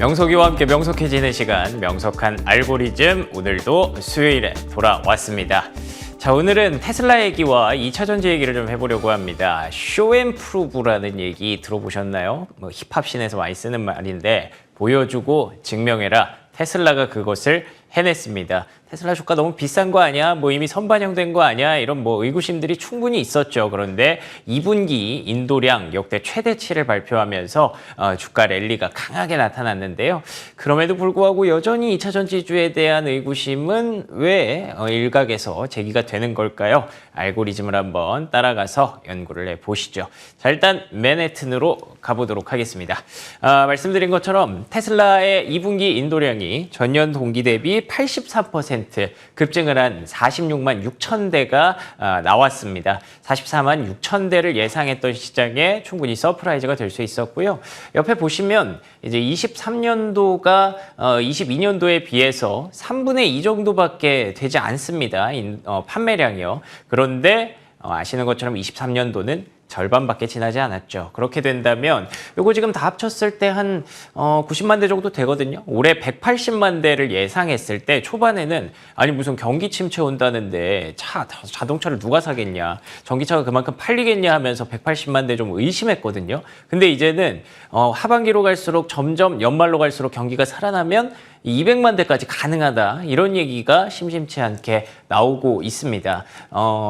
명석이와 함께 명석해지는 시간, 명석한 알고리즘. 오늘도 수요일에 돌아왔습니다. 자, 오늘은 테슬라 얘기와 2차 전지 얘기를 좀 해보려고 합니다. 쇼앤프루브라는 얘기 들어보셨나요? 힙합 씬에서 많이 쓰는 말인데, 보여주고 증명해라. 테슬라가 그것을 해냈습니다. 테슬라 주가 너무 비싼 거 아니야? 이미 선반영된 거 아니야? 이런 의구심들이 충분히 있었죠. 그런데 2분기 인도량 역대 최대치를 발표하면서 주가 랠리가 강하게 나타났는데요. 그럼에도 불구하고 여전히 2차 전지주에 대한 의구심은 왜 일각에서 제기가 되는 걸까요? 알고리즘을 한번 따라가서 연구를 해보시죠. 자, 일단 맨해튼으로 가보도록 하겠습니다. 말씀드린 것처럼 테슬라의 2분기 인도량이 전년 동기 대비 83% 급증을 한 46만 6천 대가 나왔습니다. 44만 6천 대를 예상했던 시장에 충분히 서프라이즈가 될 수 있었고요. 옆에 보시면 이제 23년도가 22년도에 비해서 3분의 2 정도밖에 되지 않습니다. 판매량이요. 그런데 아시는 것처럼 23년도는 절반밖에 지나지 않았죠. 그렇게 된다면 이거 지금 다 합쳤을 때 한 90만 대 정도 되거든요. 올해 180만 대를 예상했을 때 초반에는 아니 무슨 경기 침체 온다는데 자동차를 누가 사겠냐, 전기차가 그만큼 팔리겠냐 하면서 180만 대 좀 의심했거든요. 근데 이제는 하반기로 갈수록 점점 연말로 갈수록 경기가 살아나면 200만 대까지 가능하다, 이런 얘기가 심심치 않게 나오고 있습니다.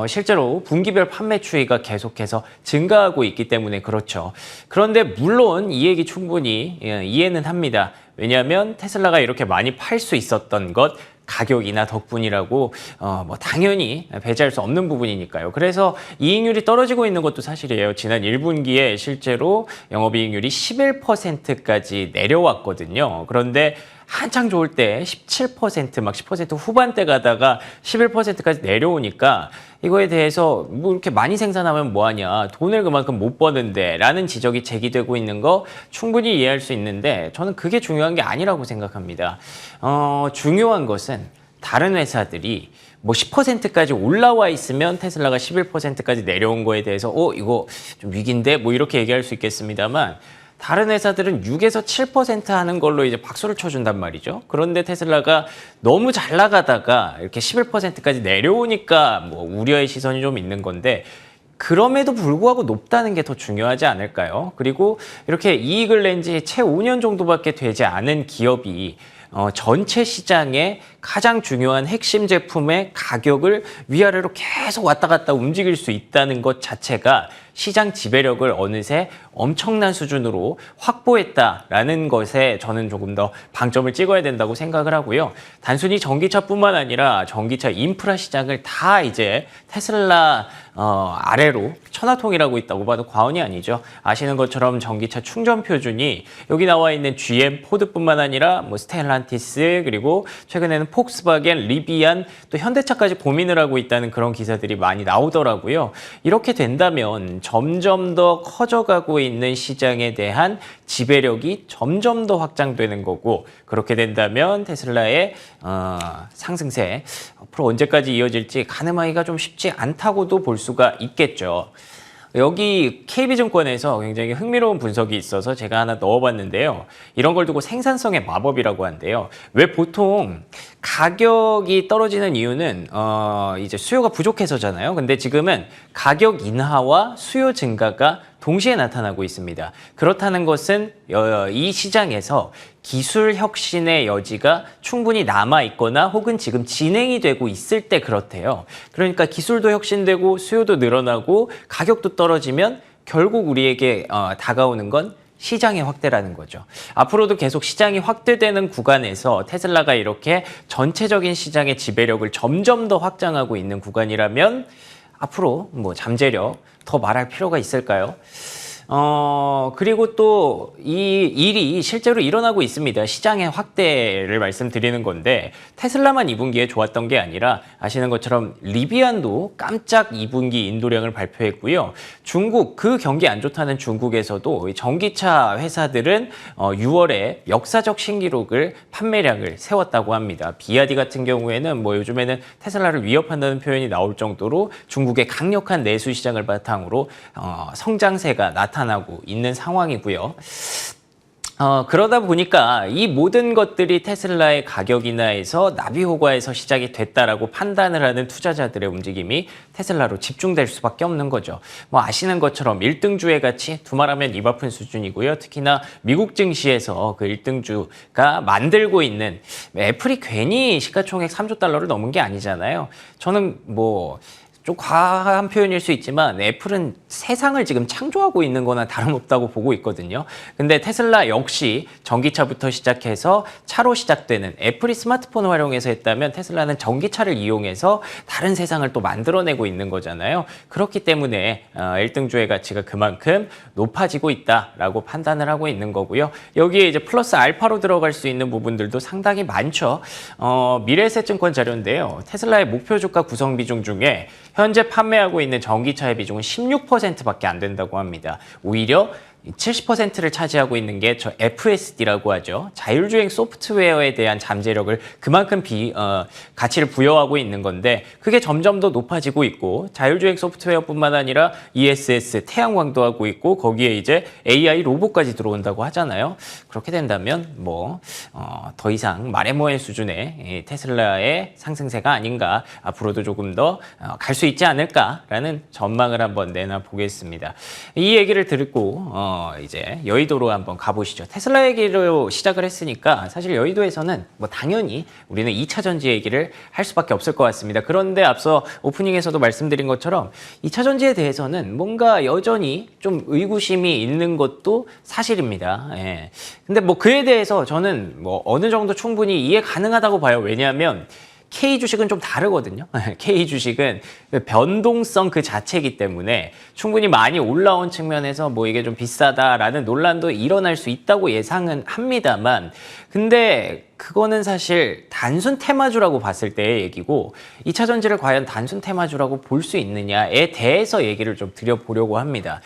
실제로 분기별 판매 추이가 계속해서 증가하고 있기 때문에 그렇죠. 그런데 물론 이 얘기 충분히 이해는 합니다. 왜냐하면 테슬라가 이렇게 많이 팔 수 있었던 것, 가격이나 덕분이라고 당연히 배제할 수 없는 부분이니까요. 그래서 이익률이 떨어지고 있는 것도 사실이에요. 지난 1분기에 실제로 영업이익률이 11%까지 내려왔거든요. 그런데 한창 좋을 때 17%, 막 10% 후반대 가다가 11%까지 내려오니까 이거에 대해서 이렇게 많이 생산하면 뭐하냐, 돈을 그만큼 못 버는데 라는 지적이 제기되고 있는 거 충분히 이해할 수 있는데, 저는 그게 중요한 게 아니라고 생각합니다. 중요한 것은 다른 회사들이 10%까지 올라와 있으면 테슬라가 11%까지 내려온 거에 대해서 이거 좀 위기인데 이렇게 얘기할 수 있겠습니다만, 다른 회사들은 6에서 7% 하는 걸로 이제 박수를 쳐준단 말이죠. 그런데 테슬라가 너무 잘 나가다가 이렇게 11%까지 내려오니까 우려의 시선이 좀 있는 건데, 그럼에도 불구하고 높다는 게 더 중요하지 않을까요? 그리고 이렇게 이익을 낸 지 채 5년 정도밖에 되지 않은 기업이 전체 시장의 가장 중요한 핵심 제품의 가격을 위아래로 계속 왔다 갔다 움직일 수 있다는 것 자체가 시장 지배력을 어느새 엄청난 수준으로 확보했다라는 것에 저는 조금 더 방점을 찍어야 된다고 생각을 하고요. 단순히 전기차뿐만 아니라 전기차 인프라 시장을 다 이제 테슬라 아래로 천하통일하고 있다고 봐도 과언이 아니죠. 아시는 것처럼 전기차 충전 표준이 여기 나와 있는 GM, 포드뿐만 아니라 스텔란티스, 그리고 최근에는 폭스바겐, 리비안, 또 현대차까지 고민을 하고 있다는 그런 기사들이 많이 나오더라고요. 이렇게 된다면 점점 더 커져가고 있는 시장에 대한 지배력이 점점 더 확장되는 거고, 그렇게 된다면 테슬라의 상승세 앞으로 언제까지 이어질지 가늠하기가 좀 쉽지 않다고도 볼 수가 있겠죠. 여기 KB증권에서 굉장히 흥미로운 분석이 있어서 제가 하나 넣어봤는데요. 이런 걸 두고 생산성의 마법이라고 한대요. 왜 보통 가격이 떨어지는 이유는 이제 수요가 부족해서잖아요. 근데 지금은 가격 인하와 수요 증가가 동시에 나타나고 있습니다. 그렇다는 것은 이 시장에서 기술 혁신의 여지가 충분히 남아있거나 혹은 지금 진행이 되고 있을 때 그렇대요. 그러니까 기술도 혁신되고 수요도 늘어나고 가격도 떨어지면 결국 우리에게 다가오는 건 시장의 확대라는 거죠. 앞으로도 계속 시장이 확대되는 구간에서 테슬라가 이렇게 전체적인 시장의 지배력을 점점 더 확장하고 있는 구간이라면 앞으로 잠재력 더 말할 필요가 있을까요? 그리고 또 이 일이 실제로 일어나고 있습니다. 시장의 확대를 말씀드리는 건데, 테슬라만 2분기에 좋았던 게 아니라 아시는 것처럼 리비안도 깜짝 2분기 인도량을 발표했고요. 중국, 그 경기 안 좋다는 중국에서도 전기차 회사들은 6월에 역사적 신기록을 판매량을 세웠다고 합니다. 비아디 같은 경우에는 요즘에는 테슬라를 위협한다는 표현이 나올 정도로 중국의 강력한 내수 시장을 바탕으로 성장세가 나타나고 있는 상황이고요. 그러다 보니까 이 모든 것들이 테슬라의 가격이나 해서 나비 효과에서 시작이 됐다라고 판단을 하는 투자자들의 움직임이 테슬라로 집중될 수밖에 없는 거죠. 뭐 아시는 것처럼 1등주의 가치 두말하면 입 아픈 수준이고요. 특히나 미국 증시에서 그 1등주가 만들고 있는 애플이 괜히 시가총액 3조 달러를 넘은 게 아니잖아요. 저는 뭐 좀 과한 표현일 수 있지만 애플은 세상을 지금 창조하고 있는 거나 다름없다고 보고 있거든요. 근데 테슬라 역시 전기차부터 시작해서 차로 시작되는 애플이 스마트폰을 활용해서 했다면 테슬라는 전기차를 이용해서 다른 세상을 또 만들어내고 있는 거잖아요. 그렇기 때문에 1등주의 가치가 그만큼 높아지고 있다라고 판단을 하고 있는 거고요. 여기에 이제 플러스 알파로 들어갈 수 있는 부분들도 상당히 많죠. 미래에셋증권 자료인데요. 테슬라의 목표 주가 구성 비중 중에 현재 판매하고 있는 전기차의 비중은 16%밖에 안 된다고 합니다. 오히려 70%를 차지하고 있는 게 저 FSD라고 하죠. 자율주행 소프트웨어에 대한 잠재력을 그만큼 가치를 부여하고 있는 건데 그게 점점 더 높아지고 있고 자율주행 소프트웨어뿐만 아니라 ESS, 태양광도 하고 있고 거기에 이제 AI 로봇까지 들어온다고 하잖아요. 그렇게 된다면 뭐 더 이상 마레모의 수준의 테슬라의 상승세가 아닌가 앞으로도 조금 더 갈 수 있지 않을까라는 전망을 한번 내놔 보겠습니다. 이 얘기를 듣고 이제 여의도로 한번 가보시죠. 테슬라 얘기로 시작을 했으니까 사실 여의도에서는 뭐 당연히 우리는 2차 전지 얘기를 할 수밖에 없을 것 같습니다. 그런데 앞서 오프닝에서도 말씀드린 것처럼 2차 전지에 대해서는 뭔가 여전히 좀 의구심이 있는 것도 사실입니다. 예. 근데 뭐 그에 대해서 저는 뭐 어느 정도 충분히 이해 가능하다고 봐요. 왜냐하면 K 주식은 좀 다르거든요. K 주식은 변동성 그 자체이기 때문에 충분히 많이 올라온 측면에서 뭐 이게 좀 비싸다라는 논란도 일어날 수 있다고 예상은 합니다만 근데 그거는 사실 단순 테마주라고 봤을 때의 얘기고 2차 전지를 과연 단순 테마주라고 볼 수 있느냐에 대해서 얘기를 좀 드려보려고 합니다.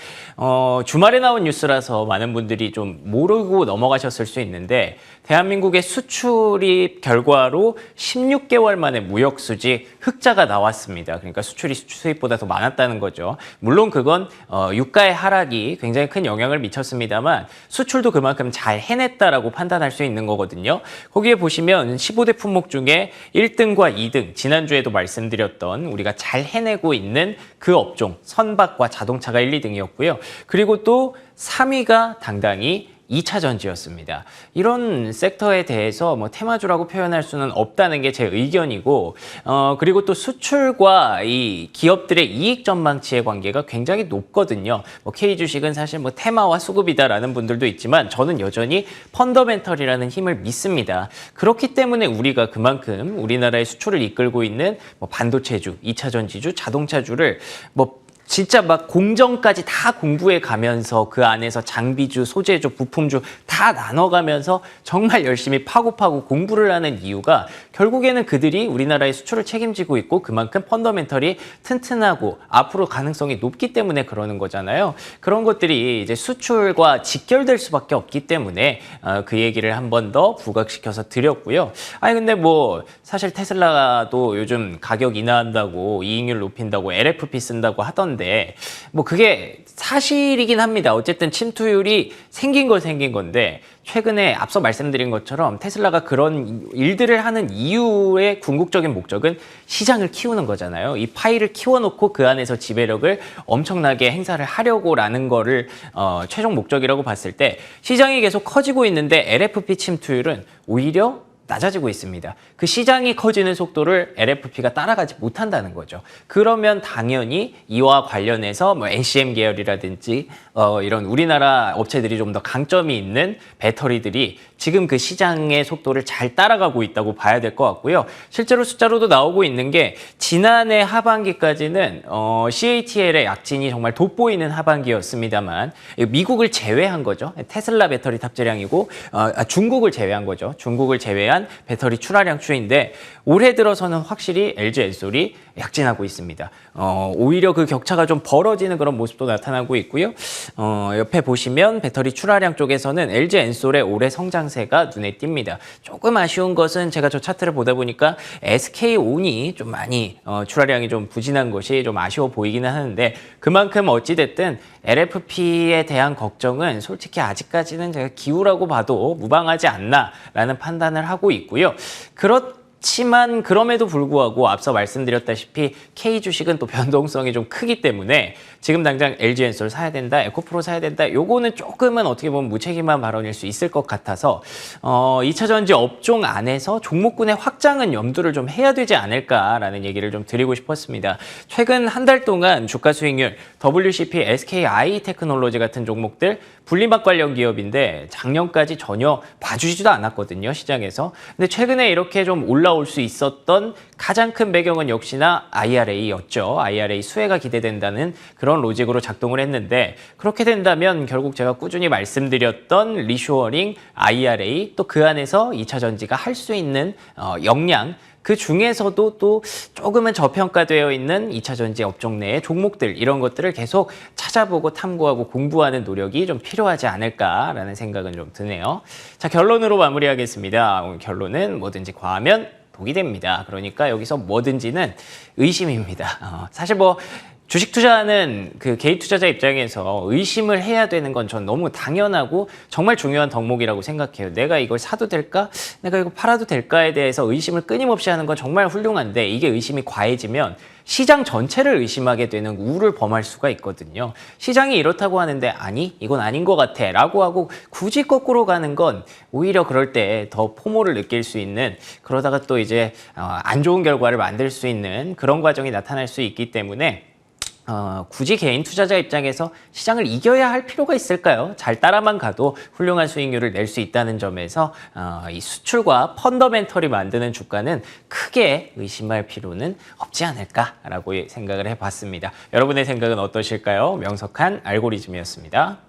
주말에 나온 뉴스라서 많은 분들이 좀 모르고 넘어가셨을 수 있는데 대한민국의 수출입 결과로 16개월 만에 무역수지 흑자가 나왔습니다. 그러니까 수출이 수입보다 더 많았다는 거죠. 물론 그건 유가의 하락이 굉장히 큰 영향을 미쳤습니다만 수출도 그만큼 잘 해냈다라고 판단할 수 있는 거거든요. 거기에 보시면 15대 품목 중에 1등과 2등, 지난주에도 말씀드렸던 우리가 잘 해내고 있는 그 업종, 선박과 자동차가 1, 2등이었고요. 그리고 또 3위가 당당히 2차 전지였습니다. 이런 섹터에 대해서 뭐 테마주라고 표현할 수는 없다는 게 제 의견이고 그리고 또 수출과 이 기업들의 이익 전망치의 관계가 굉장히 높거든요. 뭐 K주식은 사실 뭐 테마와 수급이다라는 분들도 있지만 저는 여전히 펀더멘털이라는 힘을 믿습니다. 그렇기 때문에 우리가 그만큼 우리나라의 수출을 이끌고 있는 뭐 반도체주, 2차 전지주, 자동차주를 뭐 진짜 막 공정까지 다 공부해 가면서 그 안에서 장비주, 소재주, 부품주 다 나눠가면서 정말 열심히 파고 공부를 하는 이유가 결국에는 그들이 우리나라의 수출을 책임지고 있고 그만큼 펀더멘털이 튼튼하고 앞으로 가능성이 높기 때문에 그러는 거잖아요. 그런 것들이 이제 수출과 직결될 수밖에 없기 때문에 그 얘기를 한 번 더 부각시켜서 드렸고요. 아니 근데 뭐 사실 테슬라도 요즘 가격 인하한다고 이익률 높인다고 LFP 쓴다고 하던데 뭐 그게 사실이긴 합니다. 어쨌든 침투율이 생긴 건데 최근에 앞서 말씀드린 것처럼 테슬라가 그런 일들을 하는 이유의 궁극적인 목적은 시장을 키우는 거잖아요. 이 파이를 키워놓고 그 안에서 지배력을 엄청나게 행사를 하려고라는 거를 최종 목적이라고 봤을 때 시장이 계속 커지고 있는데 LFP 침투율은 오히려 낮아지고 있습니다. 그 시장이 커지는 속도를 LFP가 따라가지 못한다는 거죠. 그러면 당연히 이와 관련해서 뭐 NCM 계열이라든지 이런 우리나라 업체들이 좀 더 강점이 있는 배터리들이 지금 그 시장의 속도를 잘 따라가고 있다고 봐야 될 것 같고요. 실제로 숫자로도 나오고 있는 게 지난해 하반기까지는 CATL의 약진이 정말 돋보이는 하반기였습니다만 미국을 제외한 거죠. 테슬라 배터리 탑재량이고 중국을 제외한 거죠. 중국을 제외한 배터리 출하량 추이인데 올해 들어서는 확실히 LG 엔솔이 약진하고 있습니다. 오히려 그 격차가 좀 벌어지는 그런 모습도 나타나고 있고요. 옆에 보시면 배터리 출하량 쪽에서는 LG 엔솔의 올해 성장세가 눈에 띕니다. 조금 아쉬운 것은 제가 저 차트를 보다 보니까 SK온이 좀 많이 출하량이 좀 부진한 것이 좀 아쉬워 보이기는 하는데 그만큼 어찌됐든 LFP에 대한 걱정은 솔직히 아직까지는 제가 기우라고 봐도 무방하지 않나라는 판단을 하고 있고요. 그렇지만 그럼에도 불구하고 앞서 말씀드렸다시피 K 주식은 또 변동성이 좀 크기 때문에 지금 당장 LG엔솔 사야 된다, 에코프로 사야 된다, 요거는 조금은 어떻게 보면 무책임한 발언일 수 있을 것 같아서 2차전지 업종 안에서 종목군의 확장은 염두를 좀 해야 되지 않을까라는 얘기를 좀 드리고 싶었습니다. 최근 한 달 동안 주가 수익률 WCP, SKI 테크놀로지 같은 종목들 분리막 관련 기업인데 작년까지 전혀 봐주지도 않았거든요, 시장에서. 근데 최근에 이렇게 좀 올라올 수 있었던 가장 큰 배경은 역시나 IRA였죠. IRA 수혜가 기대된다는 그런 로직으로 작동을 했는데 그렇게 된다면 결국 제가 꾸준히 말씀드렸던 리쇼어링, IRA 또 그 안에서 2차 전지가 할 수 있는 역량 그 중에서도 또 조금은 저평가되어 있는 2차 전지 업종 내의 종목들 이런 것들을 계속 찾아보고 탐구하고 공부하는 노력이 좀 필요하지 않을까라는 생각은 좀 드네요. 자, 결론으로 마무리하겠습니다. 오늘 결론은 뭐든지 과하면 독이 됩니다. 그러니까 여기서 뭐든지는 의심입니다. 사실 뭐 주식 투자하는 그 개인 투자자 입장에서 의심을 해야 되는 건 전 너무 당연하고 정말 중요한 덕목이라고 생각해요. 내가 이걸 사도 될까? 내가 이거 팔아도 될까에 대해서 의심을 끊임없이 하는 건 정말 훌륭한데 이게 의심이 과해지면 시장 전체를 의심하게 되는 우를 범할 수가 있거든요. 시장이 이렇다고 하는데 아니 이건 아닌 것 같아 라고 하고 굳이 거꾸로 가는 건 오히려 그럴 때 더 포모를 느낄 수 있는 그러다가 또 이제 안 좋은 결과를 만들 수 있는 그런 과정이 나타날 수 있기 때문에 굳이 개인 투자자 입장에서 시장을 이겨야 할 필요가 있을까요? 잘 따라만 가도 훌륭한 수익률을 낼 수 있다는 점에서 이 수출과 펀더멘털이 만드는 주가는 크게 의심할 필요는 없지 않을까라고 생각을 해봤습니다. 여러분의 생각은 어떠실까요? 명석한 알고리즘이었습니다.